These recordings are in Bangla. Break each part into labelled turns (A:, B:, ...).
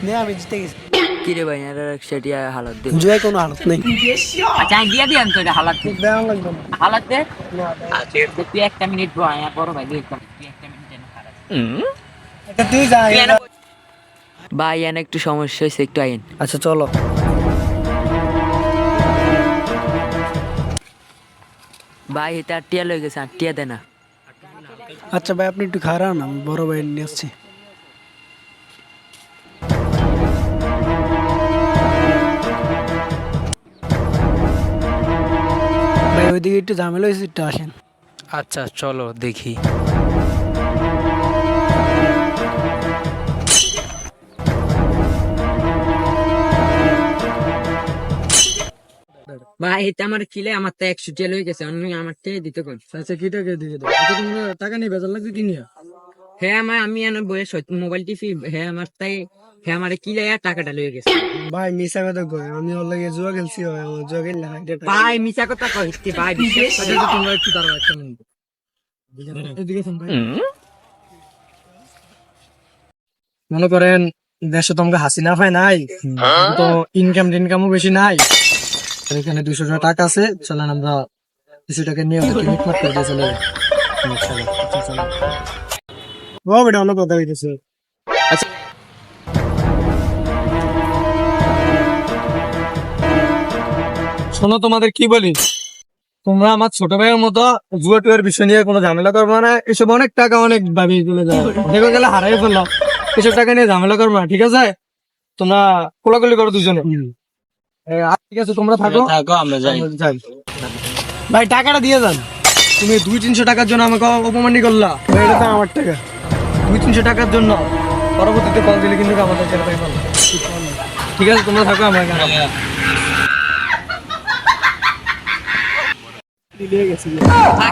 A: নে আমি জিতে গেছি।
B: কি রে ভাই এর সেটিয়া হালত দে
A: জয় কোনো হালত নেই।
B: আচ্ছা দিয়া দিয়ান তো এটা হালত
A: দেওয়া লাগবে না।
B: হালত দে
A: না,
B: আচ্ছা তুই একটা মিনিট বয় বড় ভাই দেখতাম তুই একটা মিনিট এনে হালত
A: এটা তুই যা
B: ভাই এনে একটু সমস্যা হয়েছে একটু আইন
A: আচ্ছা চলো।
B: ভাই এটা আটটিয়া লয়ে গেছে আটটিয়া দে না
A: আচ্ছা ভাই আপনি একটু খারাপ না, আমি বড় ভাই নিয়ে আসছি। ভাই ওইদিকে একটু ঝামেলা হয়েছে, একটু আসেন।
C: আচ্ছা চলো দেখি।
B: ভাই এটা আমার কিলে আমার তো 100 টিয়া লয়ে গেছে আমি আমার তে দিতে কই
A: আচ্ছা কি টাকা দিয়ে দাও? আচ্ছা তোমরা টাকা নিয়ে বেজার লাগছে কি নিয়ে?
B: হ্যাঁ আমি এনে বয়ে মোবাইল টিপি হ্যাঁ আমার তাই হ্যাঁ আমার কিলে টাকাটা লয়ে গেছে
A: ভাই মিশা কথা কই, আমি ওর লাগে জুয়া খেলছি, আমার জুয়া খেললে হাইটে টাকা।
B: ভাই মিছা কথা কইতে ভাই বিশ্বাস
A: আচ্ছা তো তোমরা একটু দাঁড়াও একটা মিনিট। এদিকে শোন ভাই। মনে করেন দেশে তো আমাকে হাসিনা পায় নাই, তো ইনকামও বেশি নাই। তো এখানে 200 টাকা আছে, চলেন আমরা 200 টাকা নিয়ে মিটমাট করে দিয়ে চলে যাই। চলো, আচ্ছা, চলো। ও বেটা অন্য কথা হইতেছে। শোনো তোমাদের কি বলি, তোমরা আমার ছোট ভাইয়ের মতো জুয়া টুয়ার বিষয় নিয়ে কোনো ঝামেলা করবো না। এসব অনেক টাকা অনেক ভাবি চলে যায়, দেখো গেলে হারাই ফেললাম। এসব টাকা নিয়ে ঝামেলা করবো না, ঠিক আছে? তোমরা কোলাকুলি করো দুজনে। ঠিক আছে তোমরা থাকো, আমরা যাই। ভাই টাকাটা দিয়ে যান। তুমি 200-300 টাকার জন্য আমাকে অপমানি করলা, এটা তো আমার টাকা। 200-300 টাকার জন্য পরবর্তীতে কল দিলে কিন্তু আমাদের ছেড়ে পাইব না। ঠিক আছে তোমরা থাকো, আমরা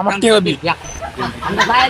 B: আমার কি হবে আমরা ভাই